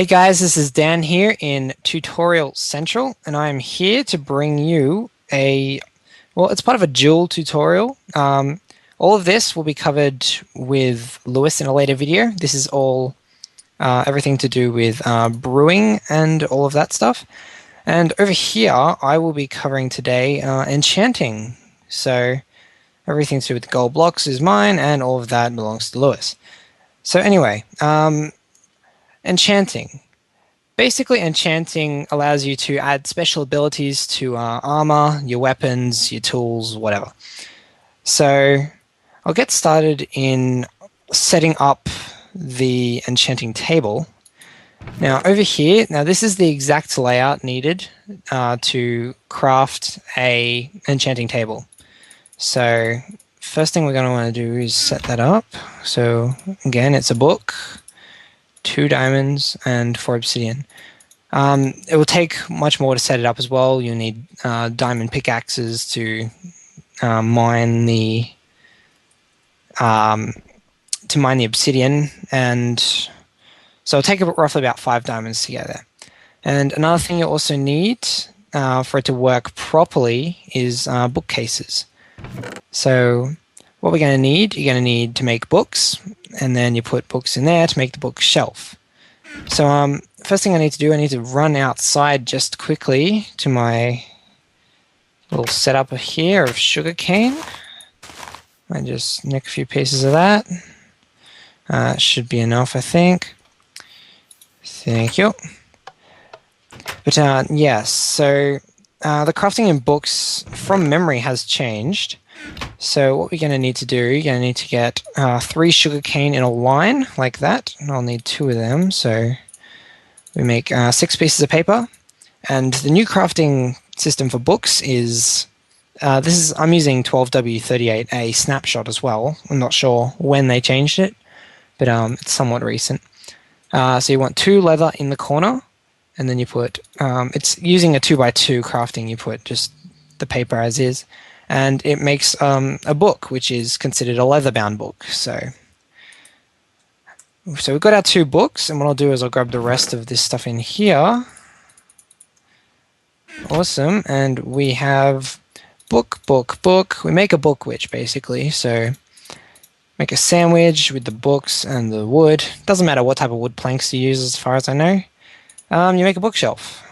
Hey guys, this is Dan here in Tutorial Central, and I'm here to bring you it's part of a dual tutorial. All of this will be covered with Lewis in a later video. This is all everything to do with brewing and all of that stuff. And over here, I will be covering today enchanting. So everything to do with gold blocks is mine, and all of that belongs to Lewis. So anyway, enchanting. Basically, enchanting allows you to add special abilities to armor, your weapons, your tools, whatever. So I'll get started in setting up the enchanting table. Now over here, this is the exact layout needed to craft a enchanting table. So first thing we're going to want to do is set that up. So again, it's a book, 2 diamonds, and 4 obsidian. It will take much more to set it up as well. You'll need diamond pickaxes to mine the obsidian, and so it'll take roughly about 5 diamonds to get there. And another thing you also need for it to work properly is bookcases. So what we're going to need, you're going to need to make books, and then you put books in there to make the bookshelf. So first thing I need to do, I need to run outside just quickly to my little setup here of sugarcane. I just nick a few pieces of that. Should be enough, I think. Thank you. But yes, so the crafting in books from memory has changed. So what we're going to need to do, you're going to need to get 3 sugarcane in a line like that. And I'll need 2 of them. So we make 6 pieces of paper. And the new crafting system for books is, I'm using 12W38A snapshot as well. I'm not sure when they changed it, but it's somewhat recent. So you want 2 leather in the corner, and then you put, it's using a 2x2 crafting, you put just the paper as is. And it makes a book, which is considered a leather-bound book. So we've got our 2 books, and what I'll do is I'll grab the rest of this stuff in here. Awesome, and we have book. We make a book witch, basically. So make a sandwich with the books and the wood. Doesn't matter what type of wood planks you use, as far as I know. You make a bookshelf.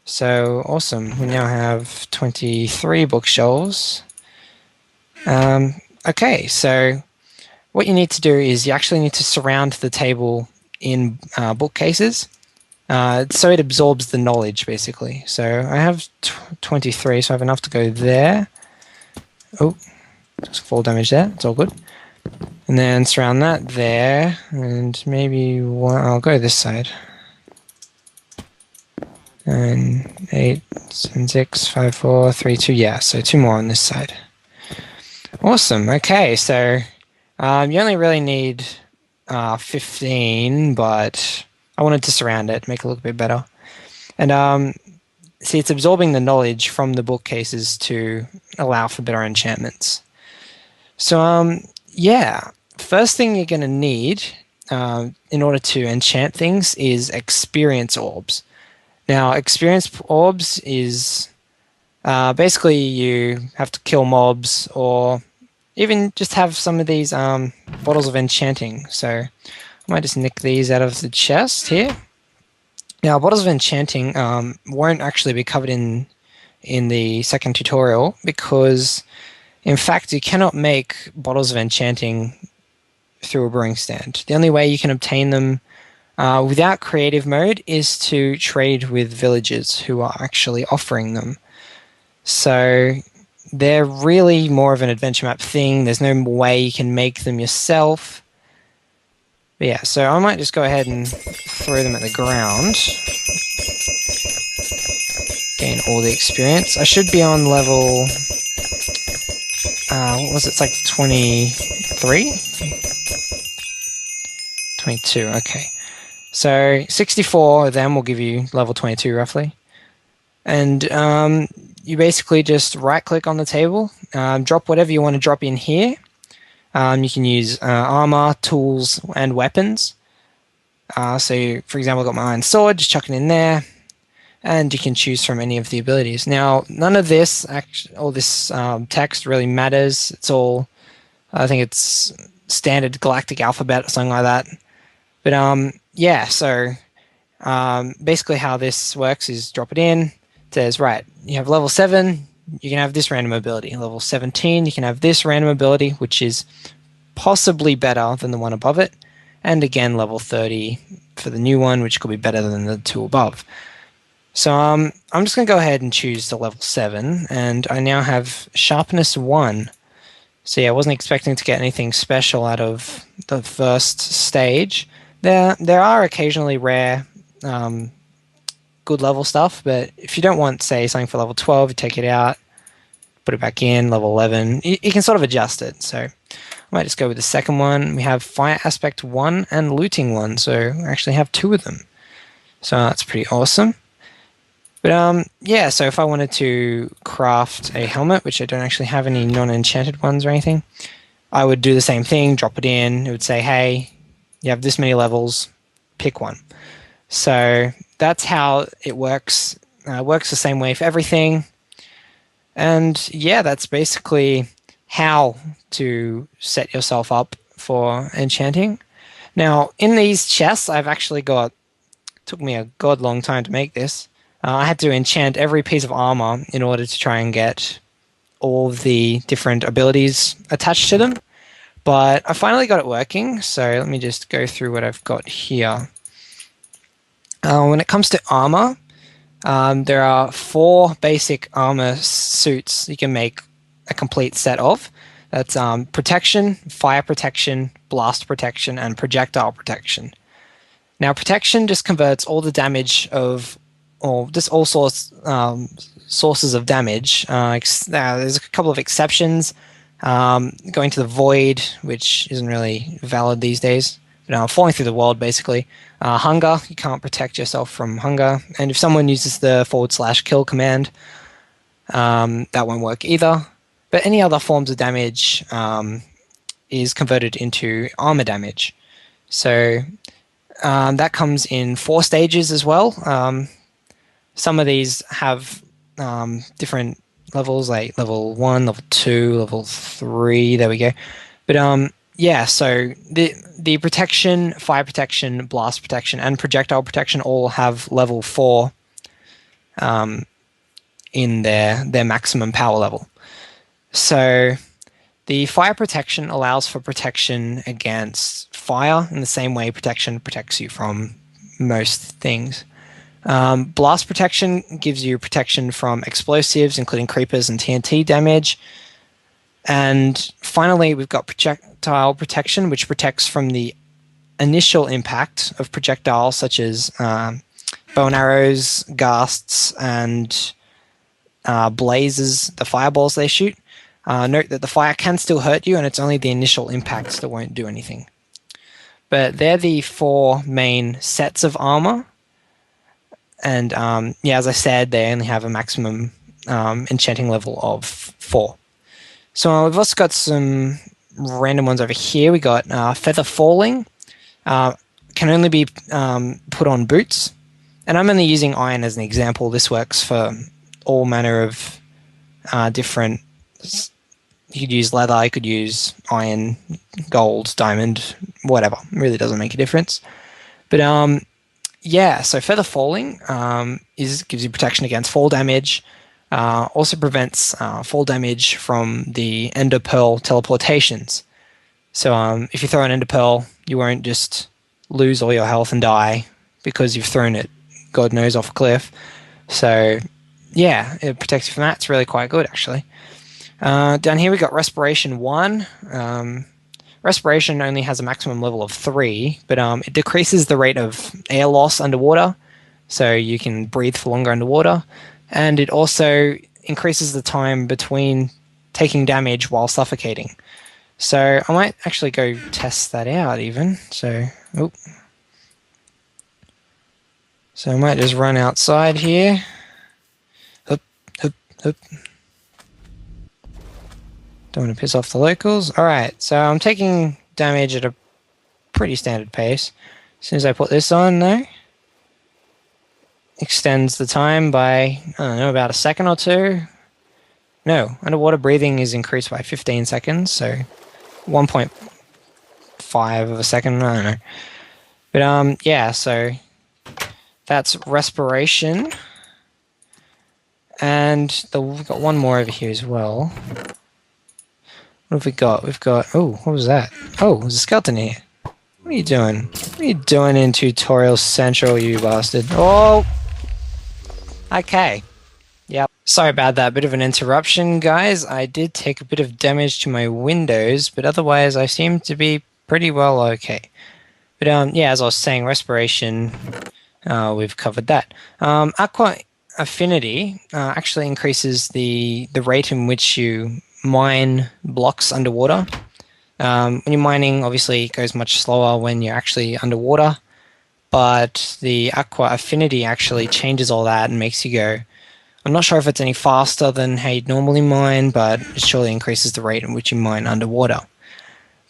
So awesome, we now have 23 bookshelves. Okay, so what you need to do is you actually need to surround the table in bookcases so it absorbs the knowledge, basically. So I have 23, so I have enough to go there. Oh, just fall damage there, it's all good. And then surround that there, and maybe I'll go this side. And 8, 7, 6, 5, 4, 3, 2. Yeah, so 2 more on this side. Awesome. Okay, so you only really need 15, but I wanted to surround it, make it look a bit better. And see, it's absorbing the knowledge from the bookcases to allow for better enchantments. So yeah, first thing you're going to need in order to enchant things is experience orbs. Now, experience orbs is basically you have to kill mobs, or even just have some of these bottles of enchanting. So I might just nick these out of the chest here. Now, bottles of enchanting won't actually be covered in the second tutorial because, in fact, you cannot make bottles of enchanting through a brewing stand. The only way you can obtain them without creative mode is to trade with villagers who are actually offering them. So they're really more of an adventure map thing. There's no way you can make them yourself. But yeah, so I might just go ahead and throw them at the ground. Gain all the experience. I should be on level, what was it? It's like 23? 22, okay. So 64 of them will give you level 22 roughly. And you basically just right click on the table, drop whatever you want to drop in here. You can use armor, tools, and weapons. So, for example, I've got my iron sword, just chuck it in there, and you can choose from any of the abilities. Now, none of this, all this text really matters. It's all, I think it's standard galactic alphabet or something like that. But yeah, so basically how this works is drop it in. It says, right, you have level 7, you can have this random ability. Level 17, you can have this random ability, which is possibly better than the one above it. And again, level 30 for the new one, which could be better than the two above. So I'm just going to go ahead and choose the level 7, and I now have sharpness 1. So yeah, I wasn't expecting to get anything special out of the first stage. There are occasionally rare good level stuff, but if you don't want, say, something for level 12, you take it out, put it back in, level 11. You can sort of adjust it. So I might just go with the second one. We have Fire Aspect 1 and Looting 1, so I actually have 2 of them. So that's pretty awesome. But yeah, so if I wanted to craft a helmet, which I don't actually have any non-enchanted ones or anything, I would do the same thing, drop it in. It would say, hey, you have this many levels, pick one. So that's how it works. Works the same way for everything. And yeah, that's basically how to set yourself up for enchanting. Now, in these chests, I've actually got, took me a god long time to make this. I had to enchant every piece of armor in order to try and get all of the different abilities attached to them. But I finally got it working, so let me just go through what I've got here. When it comes to armor, there are 4 basic armor suits you can make a complete set of. That's protection, fire protection, blast protection, and projectile protection. Now, protection just converts all the damage of, or just all sources of damage. There's a couple of exceptions. Going to the void, which isn't really valid these days. But, falling through the world, basically. Hunger, you can't protect yourself from hunger. And if someone uses the /kill command, that won't work either. But any other forms of damage is converted into armor damage. So that comes in 4 stages as well. Some of these have different levels, like level 1, level 2, level 3. There we go. But yeah, so the protection, fire protection, blast protection, and projectile protection all have level 4 in their maximum power level. So the fire protection allows for protection against fire in the same way protection protects you from most things. Blast protection gives you protection from explosives, including creepers and TNT damage. And finally, we've got projectile protection, which protects from the initial impact of projectiles such as bow and arrows, ghasts, and blazes, the fireballs they shoot. Note that the fire can still hurt you, and it's only the initial impacts that won't do anything. But they're the 4 main sets of armor. And yeah, as I said, they only have a maximum enchanting level of 4. So we've also got some random ones over here. We got Feather Falling. Can only be put on boots. And I'm only using iron as an example. This works for all manner of different... You could use leather, you could use iron, gold, diamond, whatever. It really doesn't make a difference. But yeah, so Feather Falling gives you protection against fall damage. Also prevents fall damage from the Ender Pearl teleportations. So if you throw an Ender Pearl, you won't just lose all your health and die because you've thrown it, God knows, off a cliff. So yeah, it protects you from that. It's really quite good, actually. Down here we got Respiration 1. Respiration only has a maximum level of 3, but it decreases the rate of air loss underwater, so you can breathe for longer underwater. And it also increases the time between taking damage while suffocating. So I might actually go test that out even. So I might just run outside here. Hup, hup, hup. Don't want to piss off the locals. Alright, so I'm taking damage at a pretty standard pace. As soon as I put this on, though, extends the time by, I don't know, about a second or two. No, underwater breathing is increased by 15 seconds, so 1.5 of a second, I don't know. But yeah, so that's respiration. And we've got one more over here as well. What have we got? We've got, oh, what was that? Oh, there's a skeleton here. What are you doing? What are you doing in Tutorial Central, you bastard? Oh! Okay. Yep. Sorry about that. Bit of an interruption, guys. I did take a bit of damage to my windows, but otherwise I seem to be pretty well okay. But yeah, as I was saying, respiration, we've covered that. Aqua Affinity actually increases the rate in which you mine blocks underwater. When you're mining, obviously, it goes much slower when you're actually underwater, but the Aqua Affinity actually changes all that and makes you go. I'm not sure if it's any faster than how you'd normally mine, but it surely increases the rate in which you mine underwater.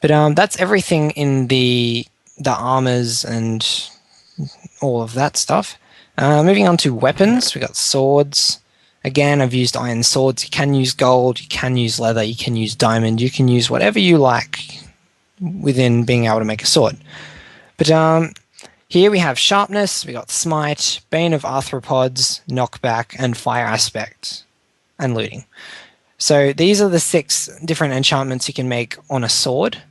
But that's everything in the armors and all of that stuff. Moving on to weapons, we got swords. Again, I've used iron swords. You can use gold, you can use leather, you can use diamond, you can use whatever you like within being able to make a sword. But here we have sharpness, we got smite, bane of arthropods, knockback, and fire aspect, and looting. So these are the 6 different enchantments you can make on a sword.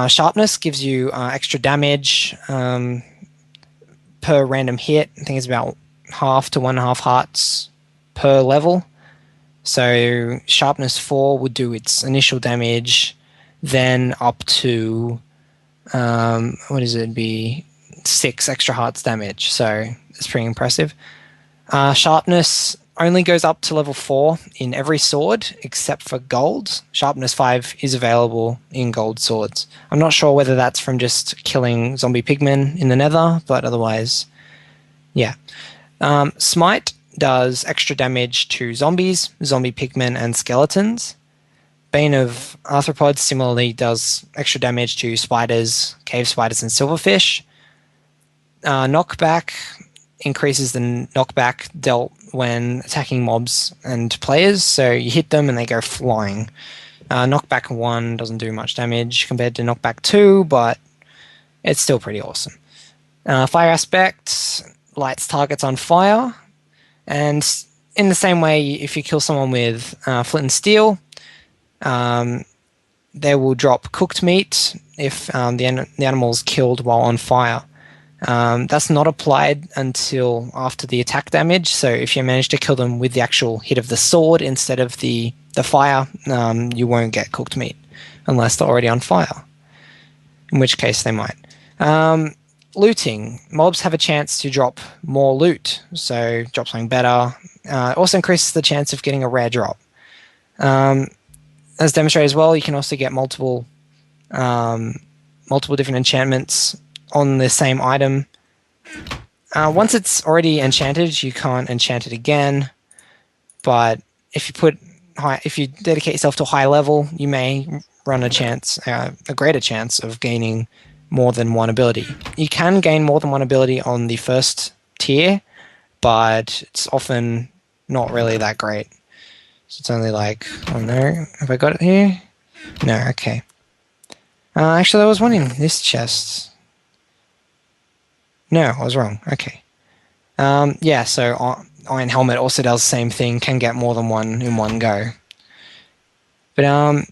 Sharpness gives you extra damage per random hit. I think it's about half to 1.5 hearts per level. So sharpness 4 would do its initial damage, then up to what is it? Be 6 extra hearts damage. So it's pretty impressive. Sharpness only goes up to level 4 in every sword except for gold. Sharpness 5 is available in gold swords. I'm not sure whether that's from just killing zombie pigmen in the nether, but otherwise, yeah. Smite does extra damage to zombies, zombie pigmen, and skeletons. Bane of arthropods similarly does extra damage to spiders, cave spiders, and silverfish. Knockback increases the knockback dealt when attacking mobs and players, so you hit them and they go flying. Knockback 1 doesn't do much damage compared to knockback 2, but it's still pretty awesome. Fire aspect lights targets on fire, and in the same way, if you kill someone with flint and steel, they will drop cooked meat if the animal's killed while on fire. That's not applied until after the attack damage, so if you manage to kill them with the actual hit of the sword instead of the fire, you won't get cooked meat unless they're already on fire, in which case they might. Looting. Mobs have a chance to drop more loot, so drop something better. It also increases the chance of getting a rare drop. As demonstrated as well, you can also get multiple different enchantments on the same item. Once it's already enchanted, you can't enchant it again, but if you dedicate yourself to a high level, you may run a greater chance of gaining more than one ability. You can gain more than one ability on the first tier, but it's often not really that great. So it's only like, oh no, have I got it here? No, okay. Actually, I was wanting this chest. No, I was wrong. Okay. Yeah, so Iron Helmet also does the same thing, can get more than one in one go. But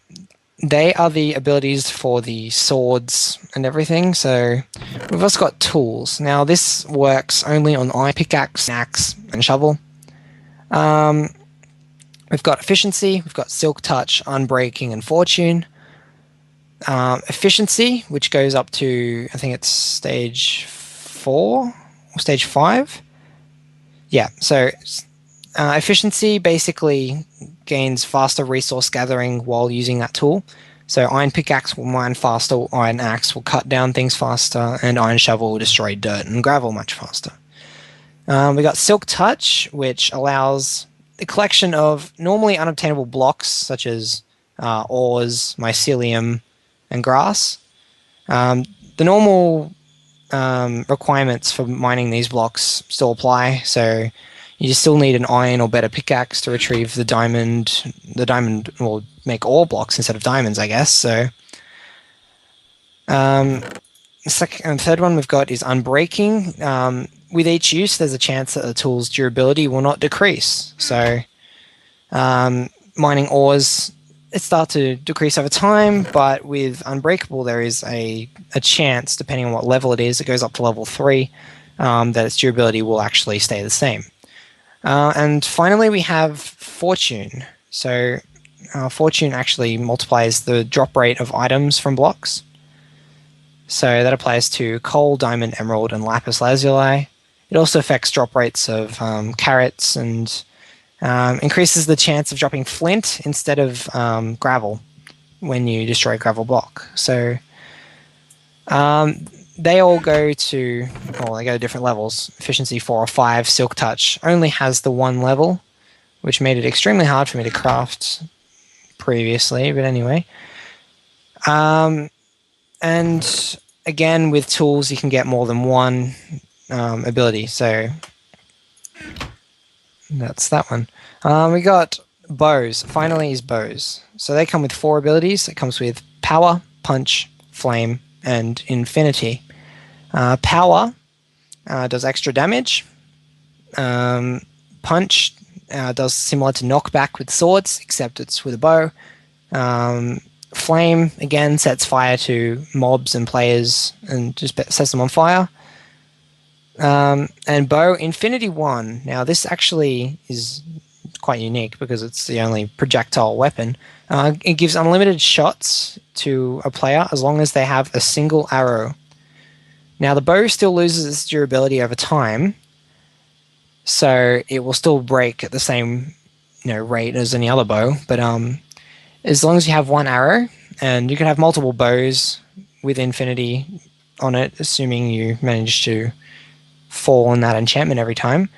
they are the abilities for the swords and everything. So we've also got tools. Now this works only on iron pickaxe, axe, and shovel. We've got efficiency, we've got silk touch, unbreaking, and fortune. Efficiency, which goes up to, I think it's stage 4 or stage 5. Yeah, so efficiency basically gains faster resource gathering while using that tool. So iron pickaxe will mine faster, iron axe will cut down things faster, and iron shovel will destroy dirt and gravel much faster. We got silk touch, which allows the collection of normally unobtainable blocks such as ores, mycelium, and grass. The normal requirements for mining these blocks still apply. So you still need an iron or better pickaxe to retrieve the diamond. The diamond will make ore blocks instead of diamonds, I guess. So the second and third one we've got is unbreaking. With each use, there's a chance that the tool's durability will not decrease. So mining ores, it starts to decrease over time, but with Unbreakable, there is a chance, depending on what level it is, it goes up to level 3, that its durability will actually stay the same. And finally, we have Fortune. So Fortune actually multiplies the drop rate of items from blocks. So that applies to coal, diamond, emerald, and lapis lazuli. It also affects drop rates of carrots and increases the chance of dropping flint instead of gravel when you destroy a gravel block. So they all go to, well, they go to different levels. Efficiency 4 or 5, Silk Touch only has the 1 level, which made it extremely hard for me to craft previously, but anyway. And again, with tools, you can get more than 1 ability, so that's that one. We got bows. Finally is bows. So they come with 4 abilities. It comes with power, punch, flame, and infinity. Power does extra damage. Punch does similar to knockback with swords, except it's with a bow. Flame, again, sets fire to mobs and players and just sets them on fire. And bow, Infinity 1. Now, this actually is quite unique because it's the only projectile weapon. It gives unlimited shots to a player as long as they have a single arrow. Now, the bow still loses its durability over time, so it will still break at the same rate as any other bow, but as long as you have 1 arrow, and you can have multiple bows with infinity on it, assuming you manage to fall in that enchantment every time,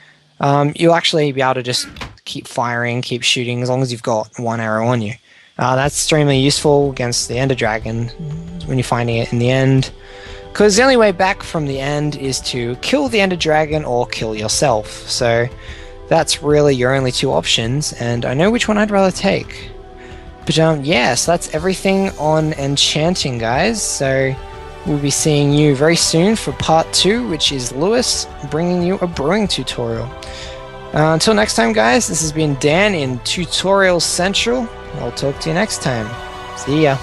you'll actually be able to just keep firing, keep shooting, as long as you've got 1 arrow on you. That's extremely useful against the Ender Dragon when you're finding it in the end, because the only way back from the end is to kill the Ender Dragon or kill yourself. So that's really your only 2 options, and I know which one I'd rather take. But yeah, so that's everything on enchanting, guys. So we'll be seeing you very soon for part 2, which is Lewis bringing you a brewing tutorial. Until next time, guys, this has been Dan in Tutorial Central. I'll talk to you next time. See ya.